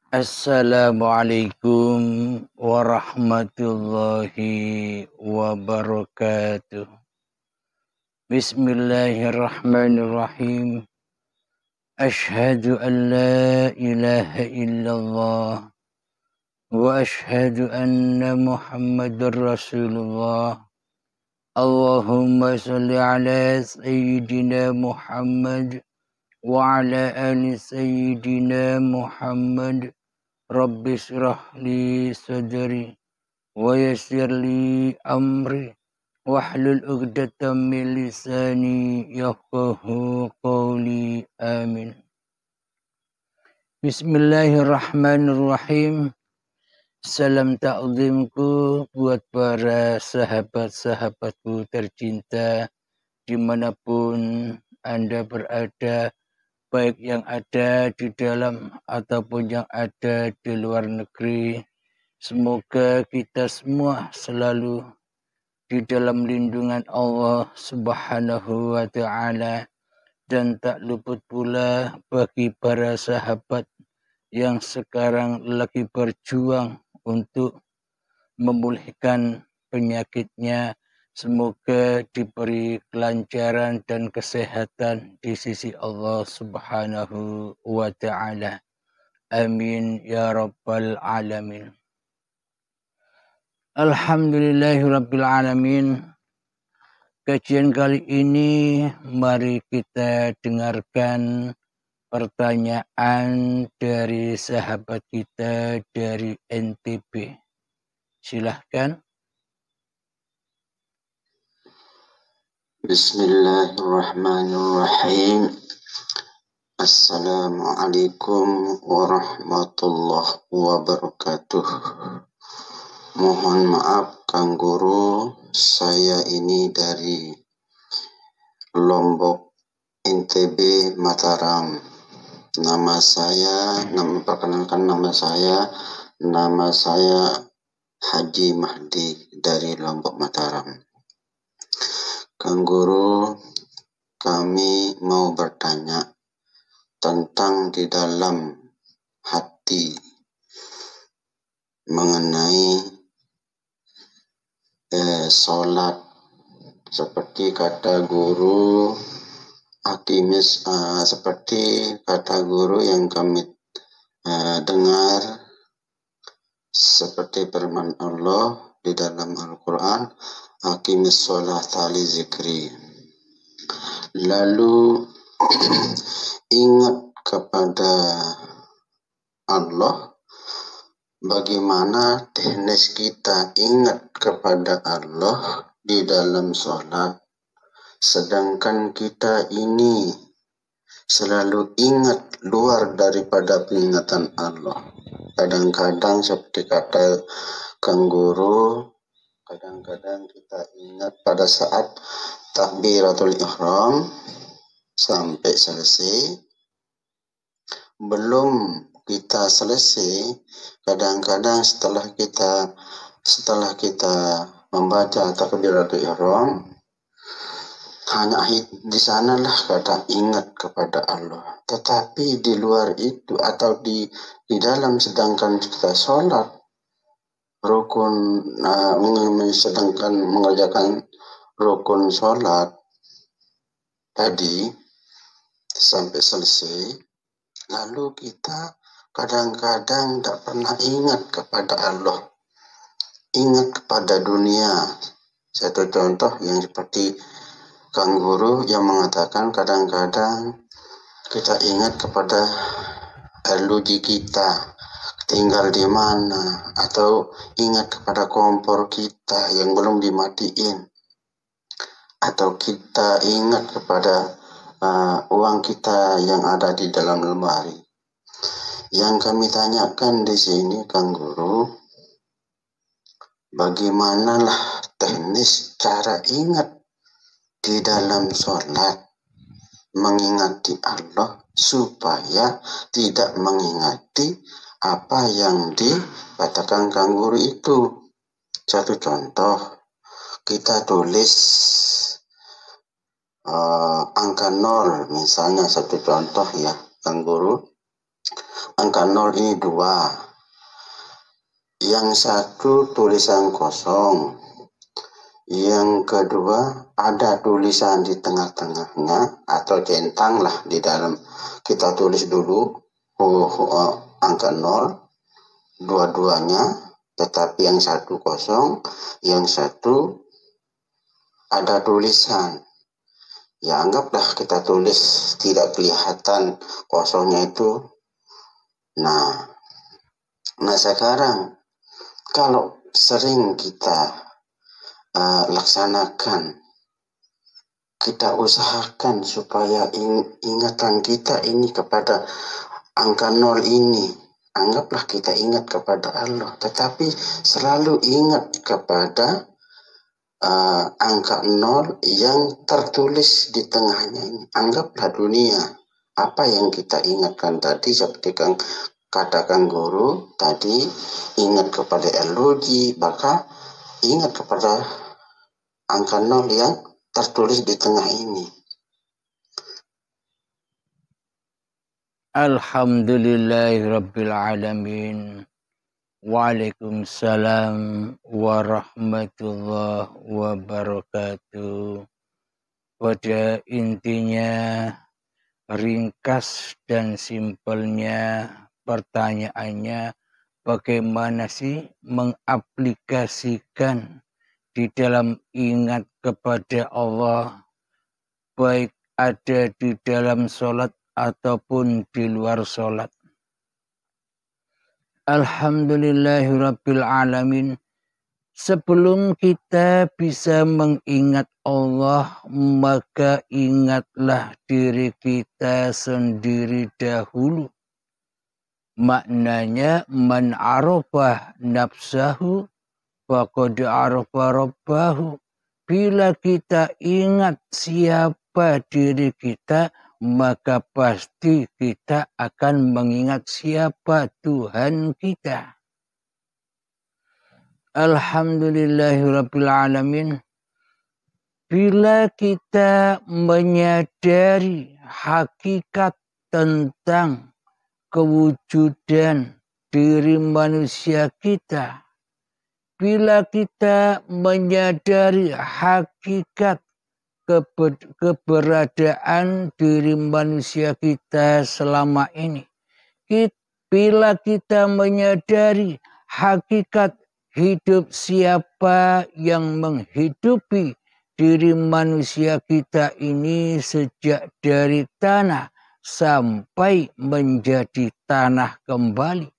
Assalamualaikum warahmatullahi wabarakatuh. Bismillahirrahmanirrahim. Ashhadu an la ilaha illallah wa ashhadu anna Muhammadar Rasulullah. Allahumma salli ala Sayyidina Muhammad wa ala ali Sayyidina Muhammad. Rabbi syrah li sadri wa yassir li amri wahlul 'uqdatam min lisani yafqahu qawli. Amin. Bismillahirrahmanirrahim. Salam ta'zimku buat para sahabat-sahabatku tercinta dimanapun Anda berada, baik yang ada di dalam ataupun yang ada di luar negeri. Semoga kita semua selalu di dalam lindungan Allah Subhanahu wa Ta'ala, dan tak luput pula bagi para sahabat yang sekarang lagi berjuang untuk memulihkan penyakitnya. Semoga diberi kelancaran dan kesehatan di sisi Allah Subhanahu wa Ta'ala. Amin ya rabbal alamin. Alhamdulillahirabbil alamin. Kajian kali ini mari kita dengarkan pertanyaan dari sahabat kita dari NTB. Silahkan. Bismillahirrahmanirrahim. Assalamualaikum warahmatullahi wabarakatuh. Mohon maaf Kang Guru, saya ini dari Lombok, NTB, Mataram. Perkenalkan nama saya Haji Mahdi dari Lombok, Mataram. Kang Guru, kami mau bertanya tentang di dalam hati mengenai sholat. Seperti kata guru seperti kata guru yang kami dengar, seperti firman Allah di dalam Al-Quran, aqimis sholata li zikri. Lalu ingat kepada Allah. Bagaimana teknis kita ingat kepada Allah di dalam sholat, sedangkan kita ini selalu ingat luar daripada peringatan Allah. Kadang-kadang seperti kata Kang Guru, kadang-kadang kita ingat pada saat takbiratul ihram sampai selesai. Belum kita selesai, kadang-kadang setelah kita membaca takbiratul ihram, hanya di sanalah kata ingat kepada Allah. Tetapi di luar itu atau di dalam sedangkan kita sholat sedangkan mengerjakan rukun sholat tadi sampai selesai, lalu kita kadang-kadang tak pernah ingat kepada Allah, ingat kepada dunia. Satu contoh yang seperti Kang Guru yang mengatakan kadang-kadang kita ingat kepada LUG kita tinggal di mana, atau ingat kepada kompor kita yang belum dimatiin, atau kita ingat kepada uang kita yang ada di dalam lemari. Yang kami tanyakan di sini Kang Guru, bagaimanalah teknis cara ingat di dalam sholat, mengingati Allah supaya tidak mengingati apa yang dikatakan Kang Guru itu. Satu contoh, kita tulis angka 0, misalnya satu contoh ya Kang Guru, angka 0 ini 2. Yang satu tulisan kosong. Yang kedua ada tulisan di tengah-tengahnya atau centang lah di dalam. Kita tulis dulu angka 0 dua-duanya, tetapi yang satu kosong, yang satu ada tulisan. Ya anggaplah kita tulis tidak kelihatan kosongnya itu. Nah sekarang kalau sering kita laksanakan, kita usahakan supaya ingatan kita ini kepada angka 0 ini. Anggaplah kita ingat kepada Allah, tetapi selalu ingat kepada angka 0 yang tertulis di tengahnya ini. Anggaplah dunia. Apa yang kita ingatkan tadi, seperti katakan guru tadi, ingat kepada elogi, maka ingat kepada angka 0 yang tertulis di tengah ini. Alhamdulillahirabbil alamin. Waalaikumsalam warahmatullahi wabarakatuh. Pada intinya, ringkas dan simpelnya pertanyaannya, bagaimana sih mengaplikasikan di dalam ingat kepada Allah, baik ada di dalam sholat ataupun di luar sholat. Alhamdulillahirabbil alamin. Sebelum kita bisa mengingat Allah, maka ingatlah diri kita sendiri dahulu. Maknanya man arafah nafsahu faqad arafa rabbahu. Bila kita ingat siapa diri kita, maka pasti kita akan mengingat siapa Tuhan kita. Alhamdulillahirabbil alamin. Bila kita menyadari hakikat tentang kewujudan diri manusia kita, bila kita menyadari hakikat keberadaan diri manusia kita selama ini, bila kita menyadari hakikat hidup siapa yang menghidupi diri manusia kita ini sejak dari tanah sampai menjadi tanah kembali.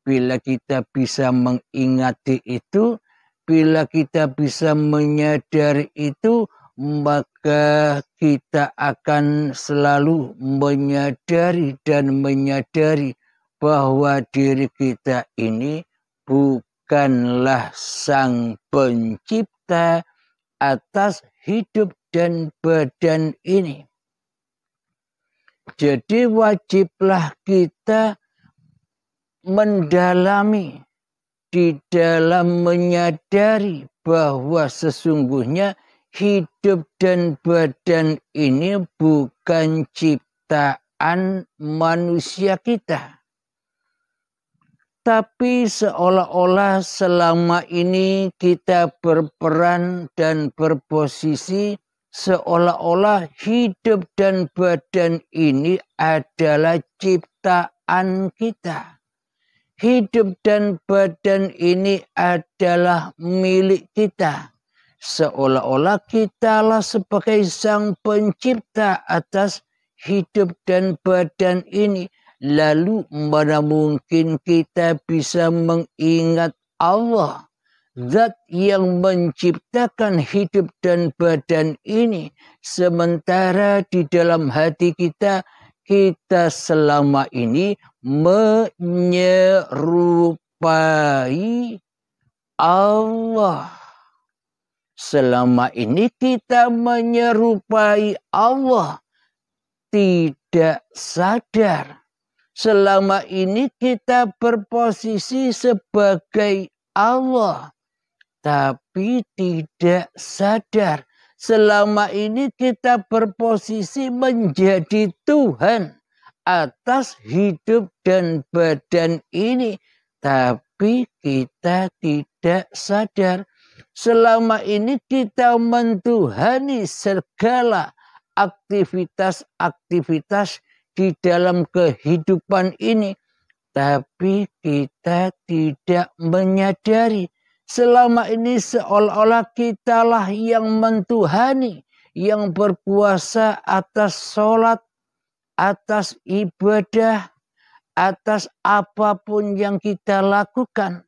Bila kita bisa mengingati itu, bila kita bisa menyadari itu, maka kita akan selalu menyadari dan menyadari bahwa diri kita ini bukanlah sang pencipta atas hidup dan badan ini. Jadi wajiblah kita mendalami di dalam menyadari bahwa sesungguhnya hidup dan badan ini bukan ciptaan manusia kita. Tapi seolah-olah selama ini kita berperan dan berposisi seolah-olah hidup dan badan ini adalah ciptaan kita. Hidup dan badan ini adalah milik kita. Seolah-olah kitalah sebagai sang pencipta atas hidup dan badan ini. Lalu mana mungkin kita bisa mengingat Allah, zat yang menciptakan hidup dan badan ini, sementara di dalam hati kita selama ini menyerupai Allah. Selama ini kita menyerupai Allah tidak sadar. Selama ini kita berposisi sebagai Allah, tapi tidak sadar. Selama ini kita berposisi menjadi Tuhan, atas hidup dan badan ini. Tapi kita tidak sadar. Selama ini kita mentuhani segala aktivitas-aktivitas di dalam kehidupan ini. Tapi kita tidak menyadari. Selama ini seolah-olah kitalah yang mentuhani, yang berkuasa atas sholat, atas ibadah, atas apapun yang kita lakukan.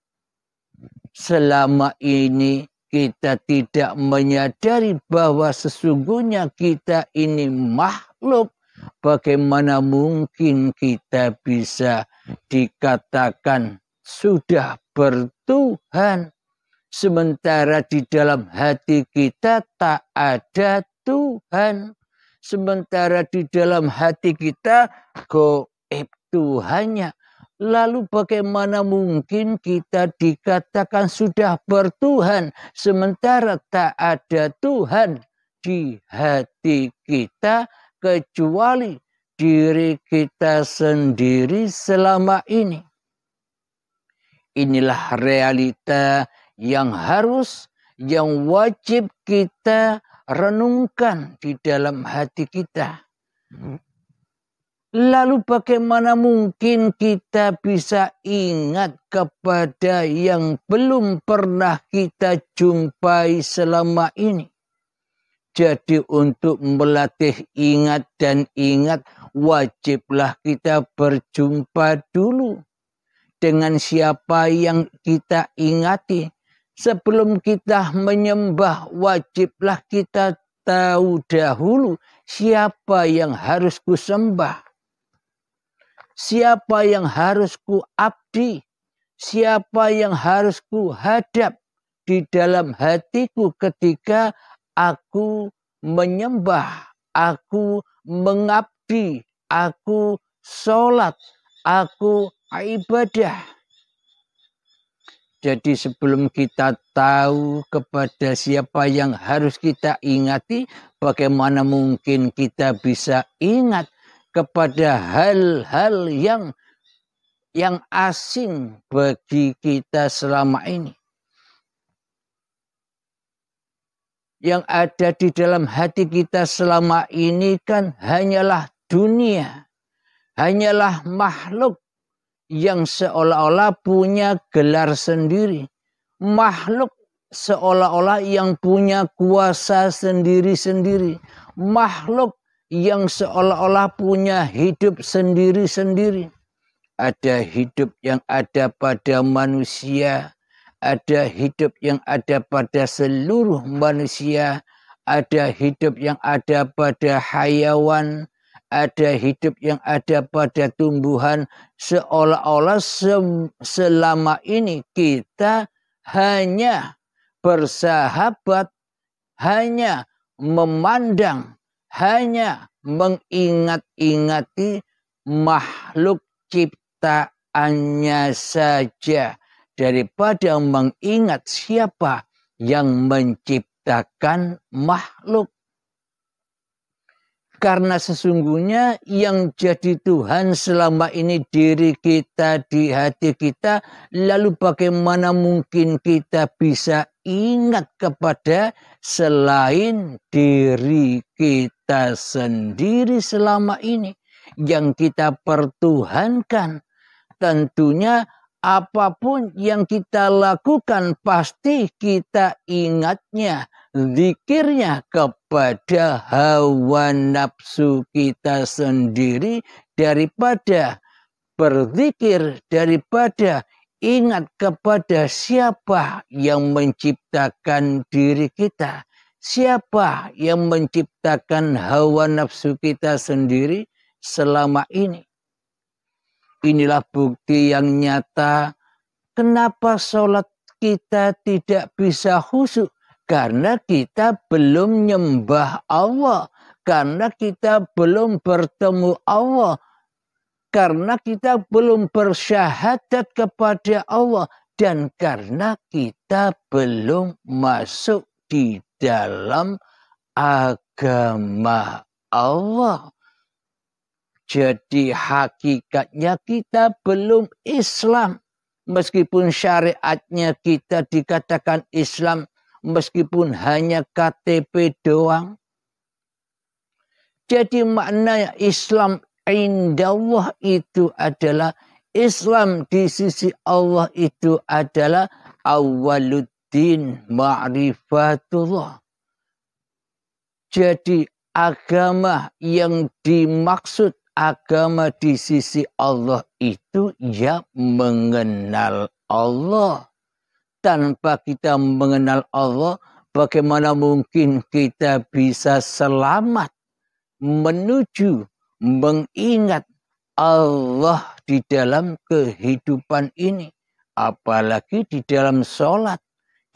Selama ini kita tidak menyadari bahwa sesungguhnya kita ini makhluk. Bagaimana mungkin kita bisa dikatakan sudah bertuhan, sementara di dalam hati kita tak ada Tuhan. Sementara di dalam hati kita gaib Tuhannya. Lalu bagaimana mungkin kita dikatakan sudah bertuhan, sementara tak ada Tuhan di hati kita, kecuali diri kita sendiri selama ini. Inilah realita yang harus, yang wajib kita renungkan di dalam hati kita. Lalu bagaimana mungkin kita bisa ingat kepada yang belum pernah kita jumpai selama ini? Jadi untuk melatih ingat dan ingat, wajiblah kita berjumpa dulu dengan siapa yang kita ingati. Sebelum kita menyembah, wajiblah kita tahu dahulu siapa yang harus kusembah. Siapa yang harus ku abdi. Siapa yang harus ku hadap di dalam hatiku ketika aku menyembah, aku mengabdi, aku sholat, aku ibadah. Jadi sebelum kita tahu kepada siapa yang harus kita ingati, bagaimana mungkin kita bisa ingat kepada hal-hal yang asing bagi kita selama ini. Yang ada di dalam hati kita selama ini kan hanyalah dunia. Hanyalah makhluk yang seolah-olah punya gelar sendiri. Makhluk seolah-olah yang punya kuasa sendiri-sendiri. Makhluk yang seolah-olah punya hidup sendiri-sendiri. Ada hidup yang ada pada manusia, ada hidup yang ada pada seluruh manusia, ada hidup yang ada pada hayawan, ada hidup yang ada pada tumbuhan. Seolah-olah selama ini kita hanya bersahabat, hanya memandang, hanya mengingat-ingati makhluk ciptaannya saja, daripada mengingat siapa yang menciptakan makhluk. Karena sesungguhnya yang jadi Tuhan selama ini diri kita, di hati kita. Lalu bagaimana mungkin kita bisa ingat kepada selain diri kita sendiri selama ini? Yang kita pertuhankan. Tentunya apapun yang kita lakukan pasti kita ingatnya, zikirnya kepada hawa nafsu kita sendiri, daripada berzikir, daripada ingat kepada siapa yang menciptakan diri kita, siapa yang menciptakan hawa nafsu kita sendiri selama ini. Inilah bukti yang nyata kenapa sholat kita tidak bisa khusyuk. Karena kita belum nyembah Allah. Karena kita belum bertemu Allah. Karena kita belum bersyahadat kepada Allah. Dan karena kita belum masuk di dalam agama Allah. Jadi hakikatnya kita belum Islam. Meskipun syariatnya kita dikatakan Islam, meskipun hanya KTP doang. Jadi maknanya Islam indallah itu adalah, Islam di sisi Allah itu adalah awaluddin ma'rifatullah. Jadi agama yang dimaksud, agama di sisi Allah itu ya mengenal Allah. Tanpa kita mengenal Allah, bagaimana mungkin kita bisa selamat menuju mengingat Allah di dalam kehidupan ini. Apalagi di dalam sholat.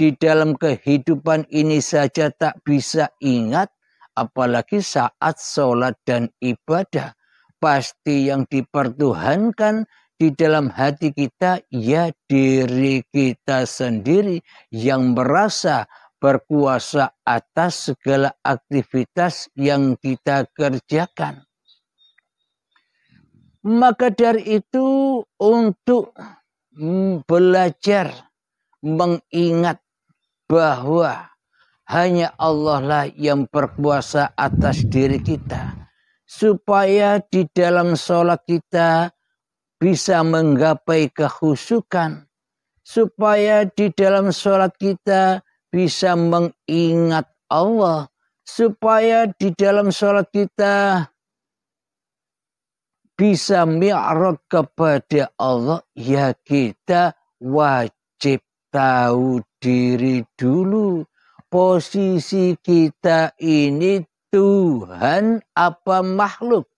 Di dalam kehidupan ini saja tak bisa ingat, apalagi saat sholat dan ibadah. Pasti yang dipertuhankan di dalam hati kita ya diri kita sendiri yang merasa berkuasa atas segala aktivitas yang kita kerjakan. Maka dari itu untuk belajar mengingat bahwa hanya Allah lah yang berkuasa atas diri kita. Supaya di dalam sholat kita bisa menggapai kehusukan. Supaya di dalam sholat kita bisa mengingat Allah. Supaya di dalam sholat kita bisa mi'raj kepada Allah. Ya kita wajib tahu diri dulu. Posisi kita ini Tuhan apa makhluk?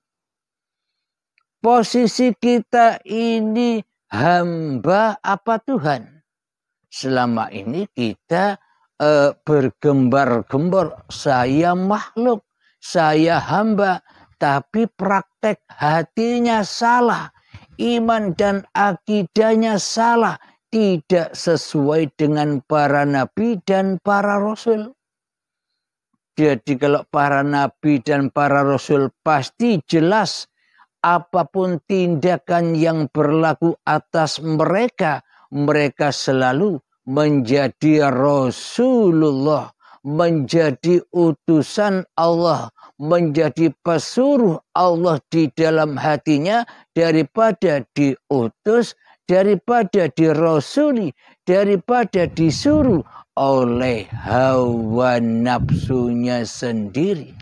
Posisi kita ini hamba apa Tuhan? Selama ini kita bergembar-gembar, saya makhluk, saya hamba. Tapi praktek hatinya salah. Iman dan akidahnya salah. Tidak sesuai dengan para nabi dan para rasul. Jadi kalau para nabi dan para rasul pasti jelas apapun tindakan yang berlaku atas mereka, mereka selalu menjadi Rasulullah, menjadi utusan Allah, menjadi pesuruh Allah di dalam hatinya daripada diutus, daripada dirasuli, daripada disuruh oleh hawa nafsunya sendiri.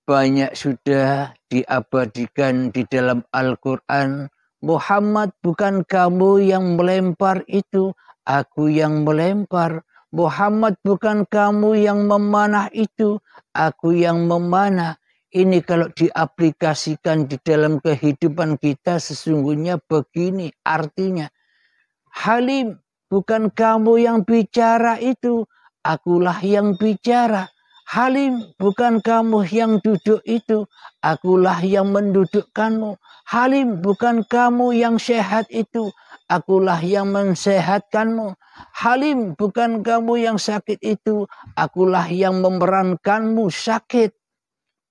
Banyak sudah diabadikan di dalam Al-Quran. Muhammad, bukan kamu yang melempar itu, aku yang melempar. Muhammad, bukan kamu yang memanah itu, aku yang memanah. Ini kalau diaplikasikan di dalam kehidupan kita sesungguhnya begini artinya. Halim, bukan kamu yang bicara itu, akulah yang bicara. Halim, bukan kamu yang duduk itu, akulah yang mendudukkanmu. Halim, bukan kamu yang sehat itu, akulah yang mensehatkanmu. Halim, bukan kamu yang sakit itu, akulah yang memerankanmu sakit.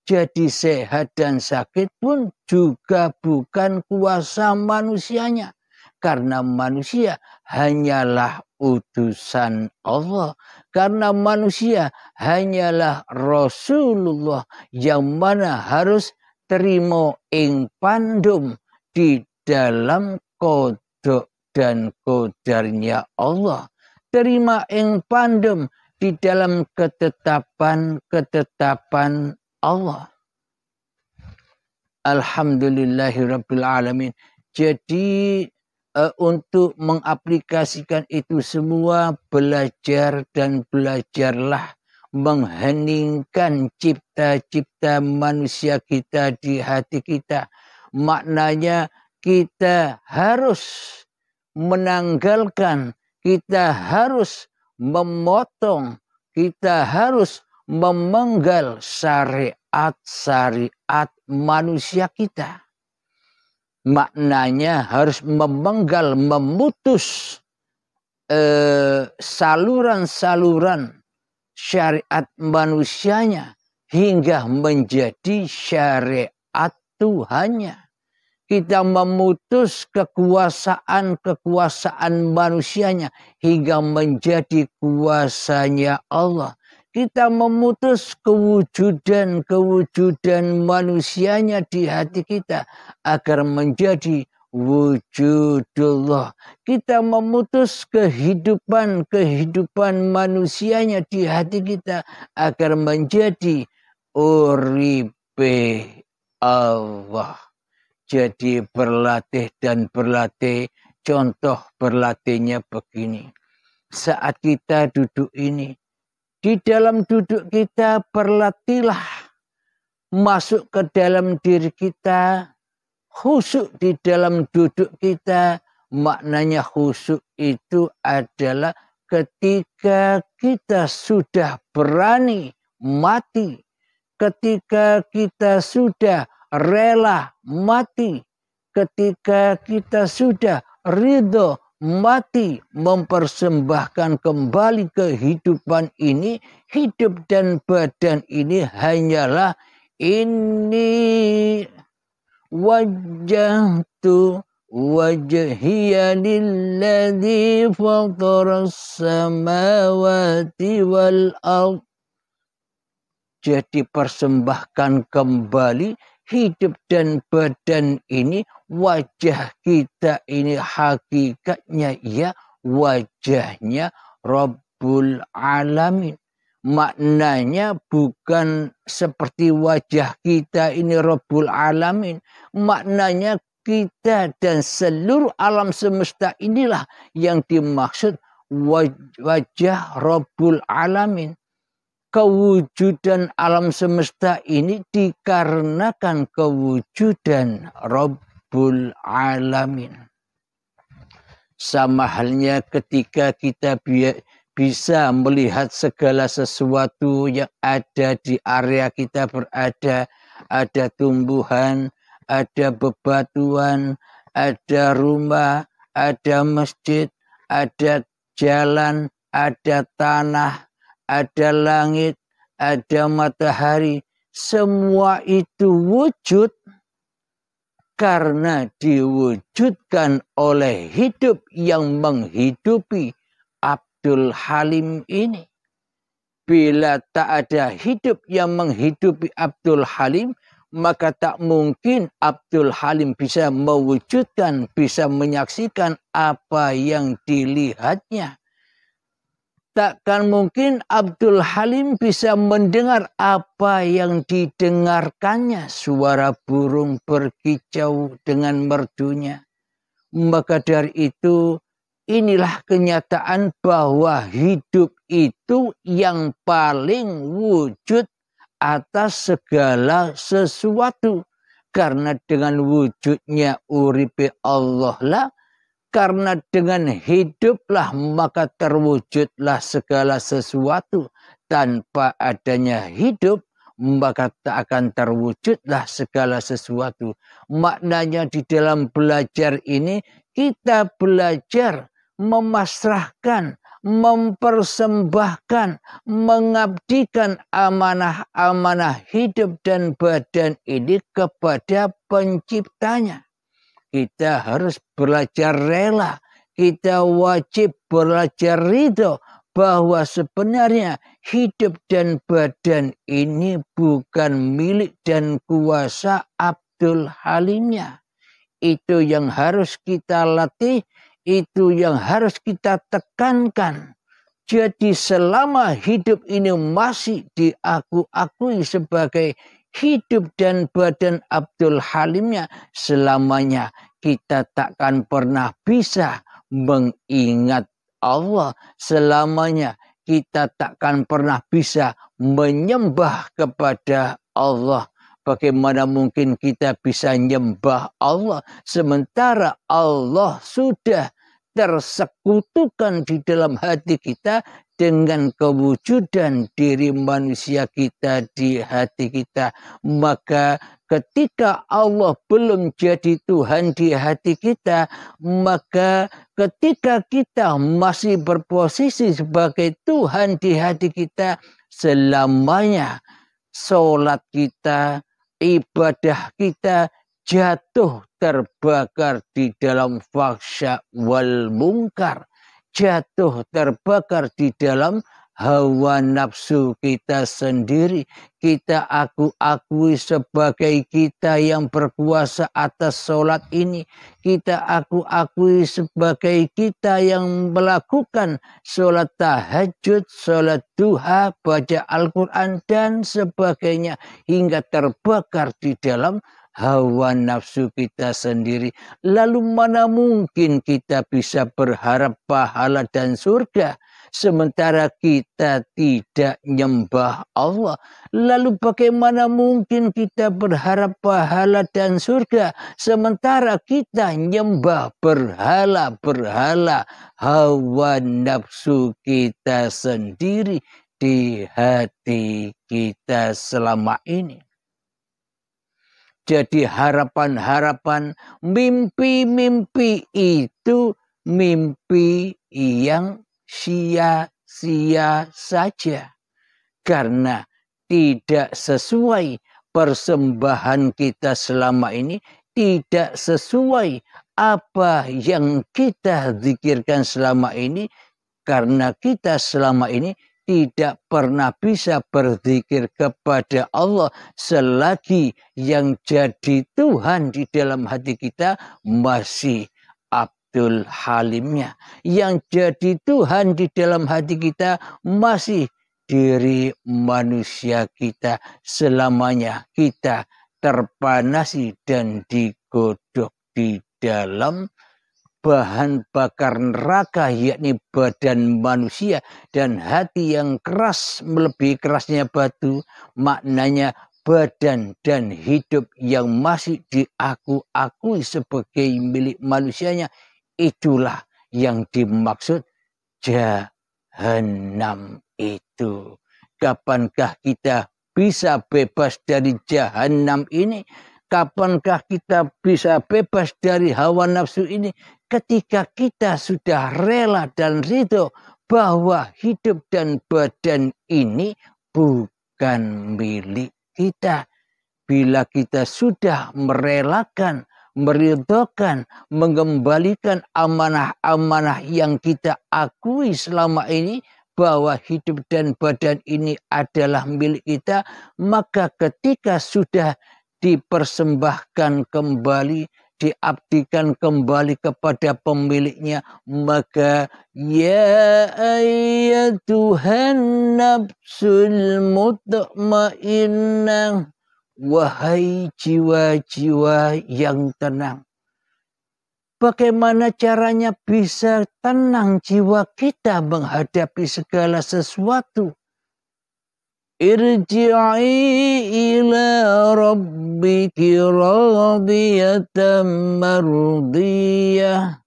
Jadi sehat dan sakit pun juga bukan kuasa manusianya. Karena manusia hanyalah utusan Allah. Karena manusia hanyalah Rasulullah yang mana harus terima ing pandum di dalam kodok dan kodarnya Allah. Terima ing pandum di dalam ketetapan Allah. Alhamdulillahirabbil alamin. Jadi untuk mengaplikasikan itu semua belajar dan belajarlah mengheningkan cipta-cipta manusia kita di hati kita. Maknanya kita harus menanggalkan, kita harus memotong, kita harus memenggal syariat-syariat manusia kita. Maknanya harus memenggal, memutus saluran-saluran syariat manusianya hingga menjadi syariat Tuhannya. Kita memutus kekuasaan manusianya hingga menjadi kuasanya Allah. Kita memutus kewujudan manusianya di hati kita agar menjadi wujudullah. Kita memutus kehidupan manusianya di hati kita agar menjadi uripe Allah. Jadi berlatih dan berlatih. Contoh berlatihnya begini. Saat kita duduk ini, di dalam duduk kita berlatihlah masuk ke dalam diri kita, khusyuk di dalam duduk kita. Maknanya khusyuk itu adalah ketika kita sudah berani mati, ketika kita sudah rela mati, ketika kita sudah ridho mati, mempersembahkan kembali kehidupan ini. Hidup dan badan ini hanyalah ini wajjahtu wajhiya lilladzi fataras samawati wal ardh. Jadi persembahkan kembali hidup dan badan ini, wajah kita ini hakikatnya ya wajahnya Rabbul Alamin. Maknanya bukan seperti wajah kita ini Rabbul Alamin. Maknanya kita dan seluruh alam semesta inilah yang dimaksud wajah Rabbul Alamin. Kewujudan alam semesta ini dikarenakan kewujudan Rabbul Alamin. Sama halnya ketika kita bisa melihat segala sesuatu yang ada di area kita berada. Ada tumbuhan, ada bebatuan, ada rumah, ada masjid, ada jalan, ada tanah, ada langit, ada matahari. Semua itu wujud karena diwujudkan oleh hidup yang menghidupi Abdul Halim ini. Bila tak ada hidup yang menghidupi Abdul Halim, maka tak mungkin Abdul Halim bisa mewujudkan, bisa menyaksikan apa yang dilihatnya. Takkan mungkin Abdul Halim bisa mendengar apa yang didengarkannya. Suara burung berkicau dengan merdunya. Maka dari itu, inilah kenyataan bahwa hidup itu yang paling wujud atas segala sesuatu. Karena dengan wujudnya uripe Allah lah, karena dengan hiduplah maka terwujudlah segala sesuatu. Tanpa adanya hidup maka tak akan terwujudlah segala sesuatu. Maknanya di dalam belajar ini kita belajar memasrahkan, mempersembahkan, mengabdikan amanah-amanah hidup dan badan ini kepada penciptanya. Kita harus belajar rela. Kita wajib belajar ridho bahwa sebenarnya hidup dan badan ini bukan milik dan kuasa Abdul Halimnya. Itu yang harus kita latih, itu yang harus kita tekankan. Jadi selama hidup ini masih diakui sebagai hidup dan badan Abdul Halimnya, selamanya kita takkan pernah bisa mengingat Allah. Selamanya kita takkan pernah bisa menyembah kepada Allah. Bagaimana mungkin kita bisa menyembah Allah sementara Allah sudah tersekutukan di dalam hati kita dengan kewujudan diri manusia kita di hati kita. Maka ketika Allah belum jadi Tuhan di hati kita, maka ketika kita masih berposisi sebagai Tuhan di hati kita, selamanya sholat kita, ibadah kita jatuh terbakar di dalam fahsya wal mungkar, jatuh terbakar di dalam hawa nafsu kita sendiri. Kita akui sebagai kita yang berkuasa atas sholat ini. Kita akui sebagai kita yang melakukan sholat tahajud, sholat duha, baca Al-Quran dan sebagainya. Hingga terbakar di dalam hawa nafsu kita sendiri. Lalu mana mungkin kita bisa berharap pahala dan surga sementara kita tidak nyembah Allah? Lalu bagaimana mungkin kita berharap pahala dan surga sementara kita nyembah berhala-berhala hawa nafsu kita sendiri di hati kita selama ini? Jadi harapan-harapan, mimpi-mimpi itu mimpi yang sia-sia saja. Karena tidak sesuai persembahan kita selama ini, tidak sesuai apa yang kita zikirkan selama ini. Karena kita selama ini tidak pernah bisa berzikir kepada Allah selagi yang jadi Tuhan di dalam hati kita masih Abdul Halimnya. Yang jadi Tuhan di dalam hati kita masih diri manusia kita. Selamanya kita terpanasi dan digodok di dalam bahan bakar neraka, yakni badan manusia dan hati yang keras melebihi kerasnya batu. Maknanya badan dan hidup yang masih diakui sebagai milik manusianya, itulah yang dimaksud jahanam itu. Kapankah kita bisa bebas dari jahanam ini? Kapankah kita bisa bebas dari hawa nafsu ini? Ketika kita sudah rela dan ridho bahwa hidup dan badan ini bukan milik kita. Bila kita sudah merelakan, meridhokan, mengembalikan amanah-amanah yang kita akui selama ini, bahwa hidup dan badan ini adalah milik kita, maka ketika sudah dipersembahkan kembali, diabdikan kembali kepada pemiliknya, maka ya ayyatuhan nafsul mutmainnah, wahai jiwa-jiwa yang tenang. Bagaimana caranya bisa tenang jiwa kita menghadapi segala sesuatu? Irji'i ila rabbiki radiyatan mardiyah.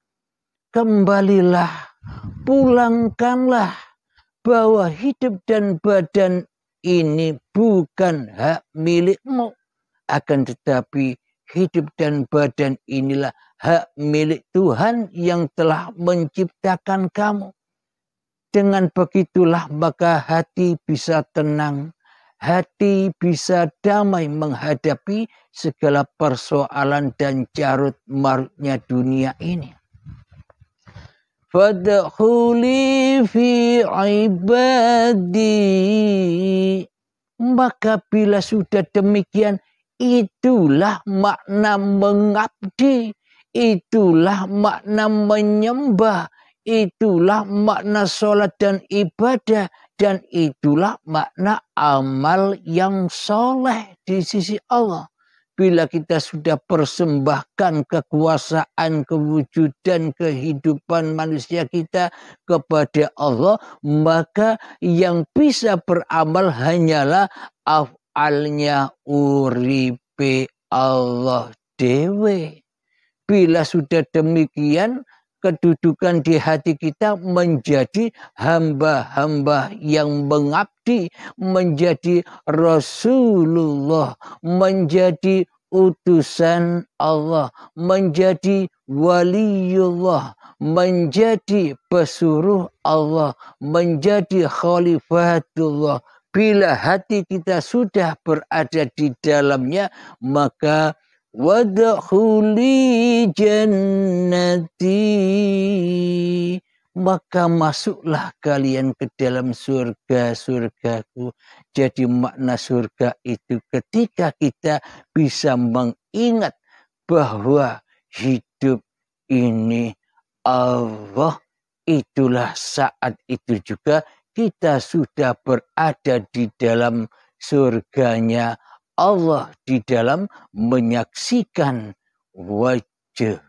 Kembalilah, pulangkanlah bahwa hidup dan badan ini bukan hak milikmu. Akan tetapi hidup dan badan inilah hak milik Tuhan yang telah menciptakan kamu. Dengan begitulah maka hati bisa tenang, hati bisa damai menghadapi segala persoalan dan carut marutnya dunia ini. Fadkhuli fi ibadi. Maka bila sudah demikian, itulah makna mengabdi, itulah makna menyembah, itulah makna sholat dan ibadah, dan itulah makna amal yang soleh di sisi Allah. Bila kita sudah persembahkan kekuasaan, kewujudan, kehidupan manusia kita kepada Allah, maka yang bisa beramal hanyalah af'alnya uripe Allah dewe. Bila sudah demikian, kedudukan di hati kita menjadi hamba-hamba yang mengabdi, menjadi Rasulullah, menjadi utusan Allah, menjadi waliullah, menjadi pesuruh Allah, menjadi khalifatullah. Bila hati kita sudah berada di dalamnya, maka wadkhuli jannati, maka masuklah kalian ke dalam surga-surgaku. Jadi makna surga itu ketika kita bisa mengingat bahwa hidup ini Allah, itulah saat itu juga kita sudah berada di dalam surganya Allah, di dalam menyaksikan wajhullah.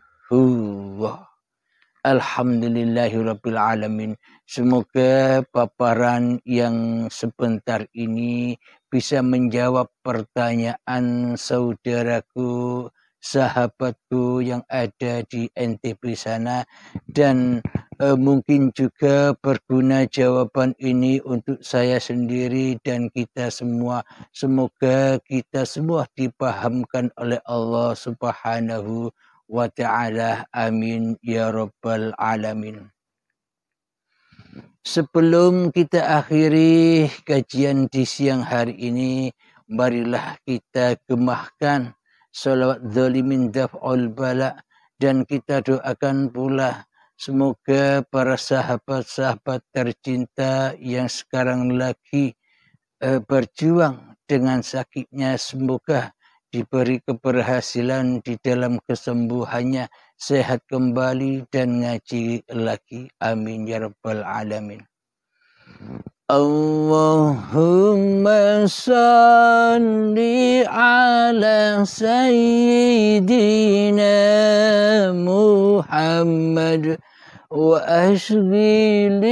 Alhamdulillahirabbil alamin. Semoga paparan yang sebentar ini bisa menjawab pertanyaan saudaraku, sahabatku yang ada di NTB sana, dan mungkin juga berguna jawaban ini untuk saya sendiri dan kita semua. Semoga kita semua dipahamkan oleh Allah Subhanahu wa ta'ala. Amin ya rabbal alamin. Sebelum kita akhiri kajian di siang hari ini, marilah kita gemahkan salawat zalimin daf'ul bala, dan kita doakan pula semoga para sahabat-sahabat tercinta yang sekarang lagi berjuang dengan sakitnya, semoga diberi keberhasilan di dalam kesembuhannya, sehat kembali dan ngaji lagi. Amin ya rabbal alamin. Allahumma salli ala sayyidina Muhammad wa ashghil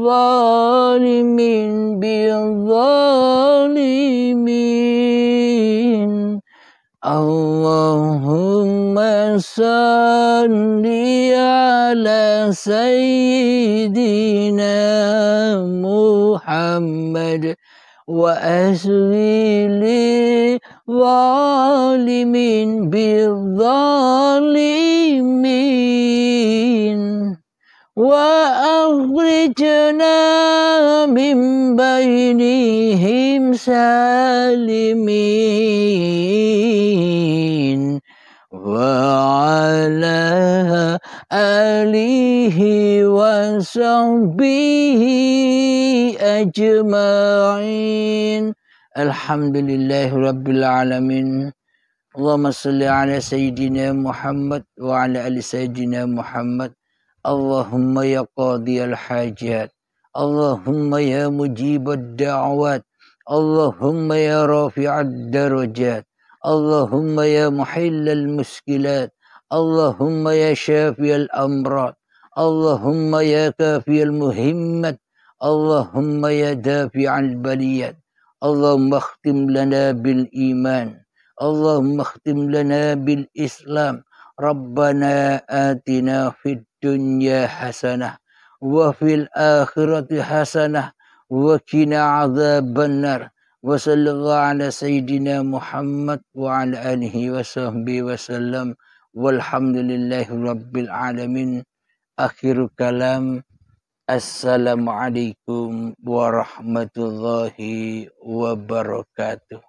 zalimin bil zalimin. Allahumma salli ala sayyidina Muhammad wa ashghil zalimin bil zalimin. Wa akhrijna min bainihim salimin. Wa ala alihi wa sahbihi ajma'in. Alhamdulillahi rabbil alamin. Allahumma salli ala sayyidina Muhammad wa ala ali sayyidina Muhammad. Allahumma ya qadiyal hajat, Allahumma ya mujibad da'wat, Allahumma ya rafi'ad darajat, Allahumma ya muhillal muskilat, Allahumma ya syafiyal amrad, Allahumma ya kafiyal muhimmat, Allahumma ya dafi'al baliyat. Allahumma akhtim lana bil iman, Allahumma akhtim lana bil islam. Rabbana atina fid dunya hasanah wa fil akhirati hasanah wa qina adzabannar. Wa sallallahu ala sayyidina Muhammad wa ala alihi wa sahbihi wa sallam. Walhamdulillahi rabbil alamin. Akhirul kalam. Assalamualaikum warahmatullahi wabarakatuh.